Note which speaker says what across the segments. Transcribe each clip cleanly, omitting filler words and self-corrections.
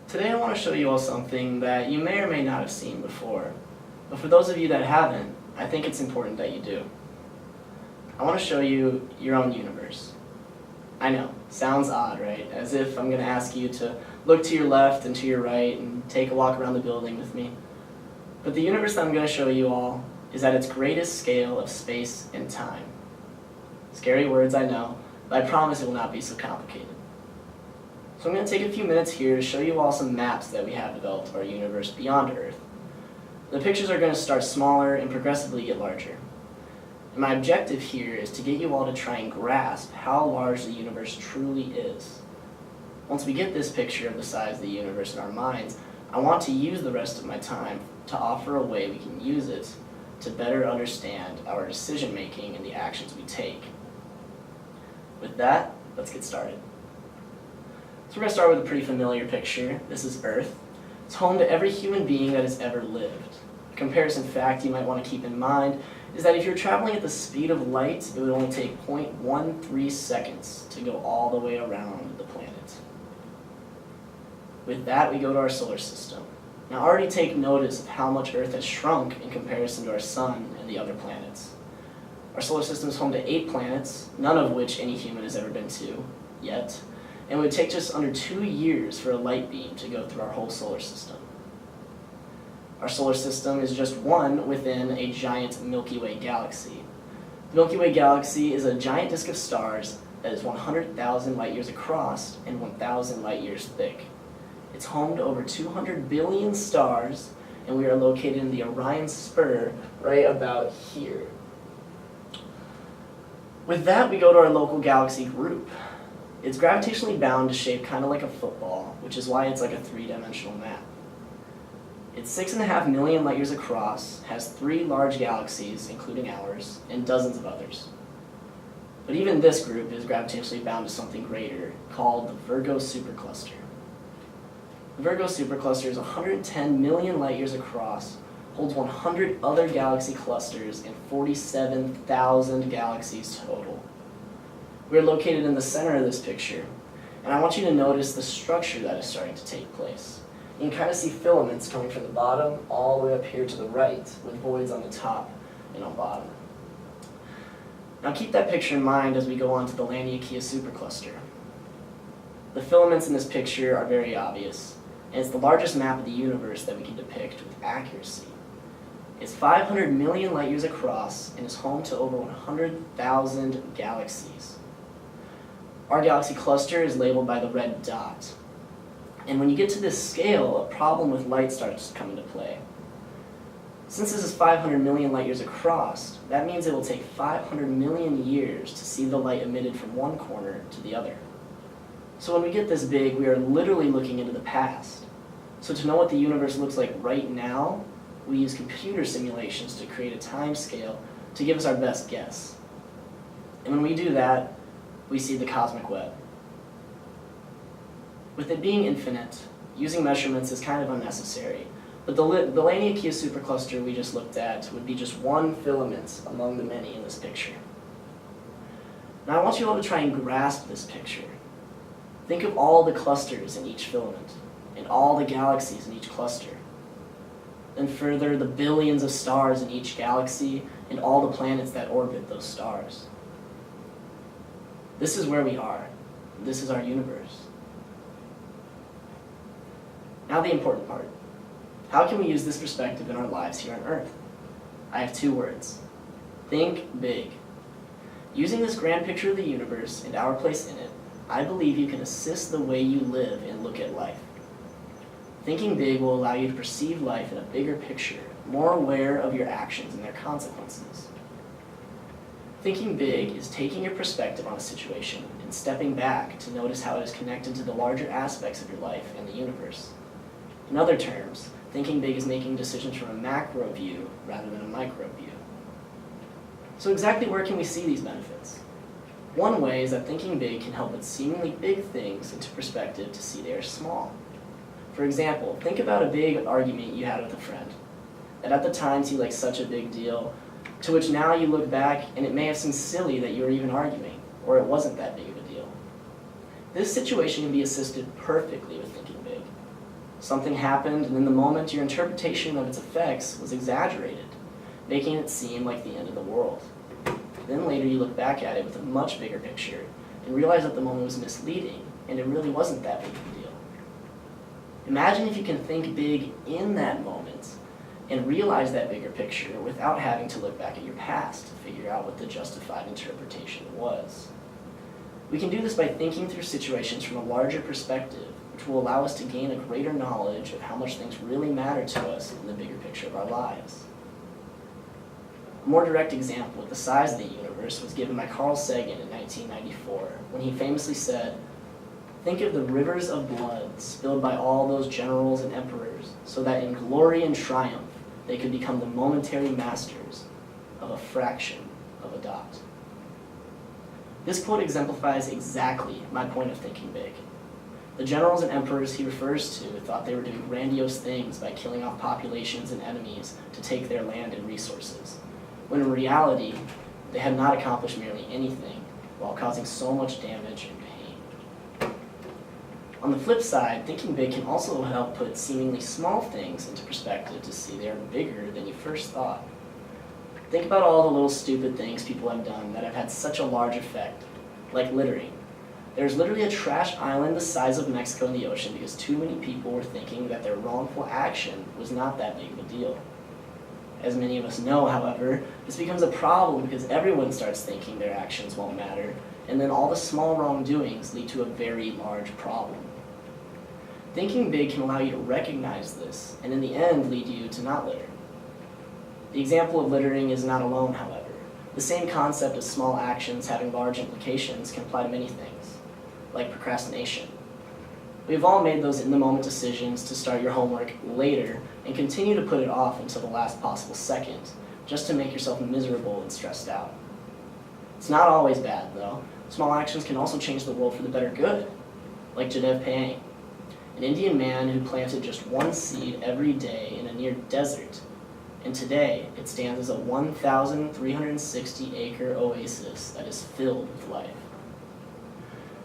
Speaker 1: Today I want to show you all something that you may or may not have seen before, but for those of you that haven't, I think it's important that you do. I want to show you your own universe. I know, sounds odd, right? As if I'm going to ask you to look to your left and to your right and take a walk around the building with me. But the universe that I'm going to show you all is at its greatest scale of space and time. Scary words, I know, but I promise it will not be so complicated. So I'm going to take a few minutes here to show you all some maps that we have developed of our universe beyond Earth. The pictures are going to start smaller and progressively get larger. And my objective here is to get you all to try and grasp how large the universe truly is. Once we get this picture of the size of the universe in our minds, I want to use the rest of my time to offer a way we can use it to better understand our decision making and the actions we take. With that, let's get started. So we're going to start with a pretty familiar picture. This is Earth. It's home to every human being that has ever lived. A comparison fact you might want to keep in mind is that if you're traveling at the speed of light, it would only take 0.13 seconds to go all the way around the planet. With that, we go to our solar system. Now already take notice of how much Earth has shrunk in comparison to our Sun and the other planets. Our solar system is home to 8 planets, none of which any human has ever been to, yet, and it would take just under 2 years for a light beam to go through our whole solar system. Our solar system is just one within a giant Milky Way galaxy. The Milky Way galaxy is a giant disk of stars that is 100,000 light years across and 1,000 light years thick. It's home to over 200 billion stars, and we are located in the Orion Spur right about here. With that, we go to our local galaxy group. It's gravitationally bound to shape kind of like a football, which is why it's like a 3-dimensional map. It's 6.5 million light years across, has 3 large galaxies, including ours, and dozens of others. But even this group is gravitationally bound to something greater, called the Virgo supercluster. The Virgo supercluster is 110 million light years across, holds 100 other galaxy clusters, and 47,000 galaxies total. We are located in the center of this picture, and I want you to notice the structure that is starting to take place. You can kind of see filaments coming from the bottom all the way up here to the right, with voids on the top and on bottom. Now keep that picture in mind as we go on to the Laniakea supercluster. The filaments in this picture are very obvious, and it's the largest map of the universe that we can depict with accuracy. It's 500 million light years across and is home to over 100,000 galaxies. Our galaxy cluster is labeled by the red dot. And when you get to this scale, a problem with light starts to come into play. Since this is 500 million light years across, that means it will take 500 million years to see the light emitted from one corner to the other. So when we get this big, we are literally looking into the past. So to know what the universe looks like right now, we use computer simulations to create a time scale to give us our best guess. And when we do that, we see the cosmic web. With it being infinite, using measurements is kind of unnecessary, but the Laniakea supercluster we just looked at would be just one filament among the many in this picture. Now I want you all to try and grasp this picture. Think of all the clusters in each filament, and all the galaxies in each cluster. Then further, the billions of stars in each galaxy, and all the planets that orbit those stars. This is where we are. This is our universe. Now the important part. How can we use this perspective in our lives here on Earth? I have 2 words. Think big. Using this grand picture of the universe and our place in it, I believe you can assist the way you live and look at life. Thinking big will allow you to perceive life in a bigger picture, more aware of your actions and their consequences. Thinking big is taking your perspective on a situation and stepping back to notice how it is connected to the larger aspects of your life and the universe. In other terms, thinking big is making decisions from a macro view rather than a micro view. So exactly where can we see these benefits? One way is that thinking big can help put seemingly big things into perspective to see they are small. For example, think about a big argument you had with a friend that at the time seemed like such a big deal, to which now you look back and it may have seemed silly that you were even arguing, or it wasn't that big of a deal. This situation can be assisted perfectly with thinking big. Something happened, and in the moment, your interpretation of its effects was exaggerated, making it seem like the end of the world. Then later you look back at it with a much bigger picture and realize that the moment was misleading, and it really wasn't that big of a deal. Imagine if you can think big in that moment and realize that bigger picture without having to look back at your past to figure out what the justified interpretation was. We can do this by thinking through situations from a larger perspective, which will allow us to gain a greater knowledge of how much things really matter to us in the bigger picture of our lives. A more direct example of the size of the universe was given by Carl Sagan in 1994, when he famously said, "Think of the rivers of blood spilled by all those generals and emperors, so that in glory and triumph they could become the momentary masters of a fraction of a dot." This quote exemplifies exactly my point of thinking big. The generals and emperors he refers to thought they were doing grandiose things by killing off populations and enemies to take their land and resources, when in reality, they had not accomplished merely anything while causing so much damage and pain. On the flip side, thinking big can also help put seemingly small things into perspective to see they are bigger than you first thought. Think about all the little stupid things people have done that have had such a large effect, like littering. There's literally a trash island the size of Mexico in the ocean because too many people were thinking that their wrongful action was not that big of a deal. As many of us know, however, this becomes a problem because everyone starts thinking their actions won't matter, and then all the small wrongdoings lead to a very large problem. Thinking big can allow you to recognize this, and in the end lead you to not litter. The example of littering is not alone, however. The same concept of small actions having large implications can apply to many things, like procrastination. We've all made those in-the-moment decisions to start your homework later and continue to put it off until the last possible second, just to make yourself miserable and stressed out. It's not always bad, though. Small actions can also change the world for the better good, like Jadev Payeng, an Indian man who planted just one seed every day in a near desert, and today it stands as a 1,360-acre oasis that is filled with life.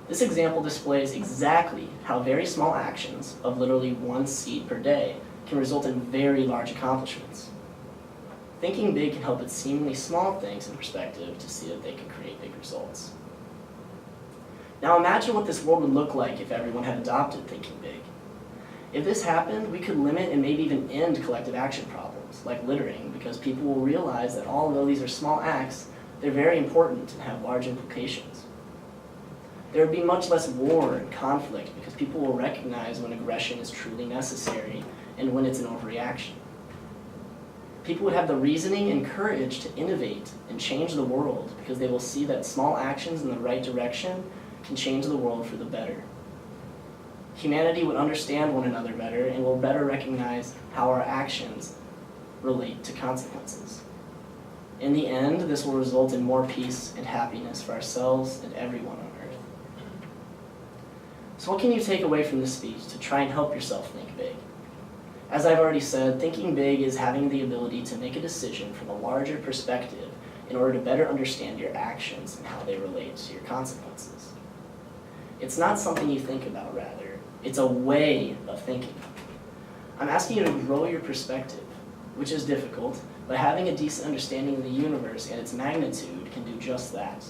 Speaker 1: This example displays exactly how very small actions of literally one seed per day can result in very large accomplishments. Thinking big can help put seemingly small things in perspective to see that they can create big results. Now imagine what this world would look like if everyone had adopted thinking big. If this happened, we could limit and maybe even end collective action problems, like littering, because people will realize that although these are small acts, they're very important and have large implications. There would be much less war and conflict because people will recognize when aggression is truly necessary and when it's an overreaction. People would have the reasoning and courage to innovate and change the world because they will see that small actions in the right direction can change the world for the better. Humanity would understand one another better and will better recognize how our actions relate to consequences. In the end, this will result in more peace and happiness for ourselves and everyone on Earth. So what can you take away from this speech to try and help yourself think big? As I've already said, thinking big is having the ability to make a decision from a larger perspective in order to better understand your actions and how they relate to your consequences. It's not something you think about, rather. It's a way of thinking. I'm asking you to grow your perspective, which is difficult, but having a decent understanding of the universe and its magnitude can do just that.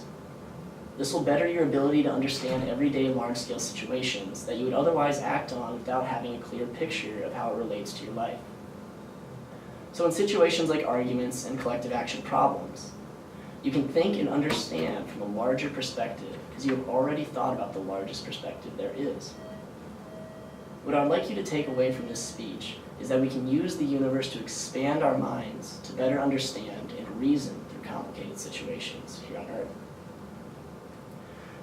Speaker 1: This will better your ability to understand everyday large-scale situations that you would otherwise act on without having a clear picture of how it relates to your life. So in situations like arguments and collective action problems, you can think and understand from a larger perspective because you have already thought about the largest perspective there is. What I'd like you to take away from this speech is that we can use the universe to expand our minds to better understand and reason through complicated situations here on Earth.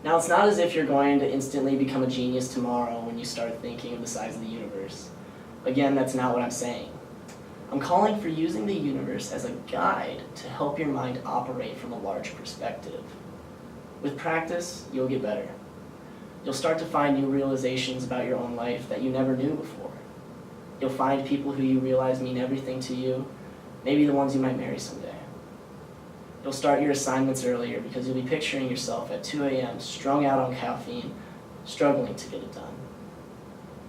Speaker 1: Now, it's not as if you're going to instantly become a genius tomorrow when you start thinking of the size of the universe. Again, that's not what I'm saying. I'm calling for using the universe as a guide to help your mind operate from a large perspective. With practice, you'll get better. You'll start to find new realizations about your own life that you never knew before. You'll find people who you realize mean everything to you, maybe the ones you might marry someday. You'll start your assignments earlier because you'll be picturing yourself at 2 a.m. strung out on caffeine, struggling to get it done.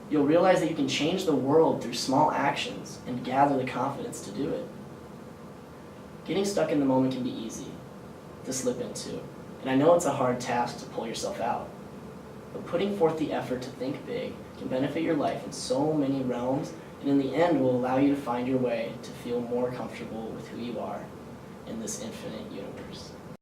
Speaker 1: You'll realize that you can change the world through small actions and gather the confidence to do it. Getting stuck in the moment can be easy to slip into, and I know it's a hard task to pull yourself out. But putting forth the effort to think big can benefit your life in so many realms, and in the end will allow you to find your way to feel more comfortable with who you are in this infinite universe.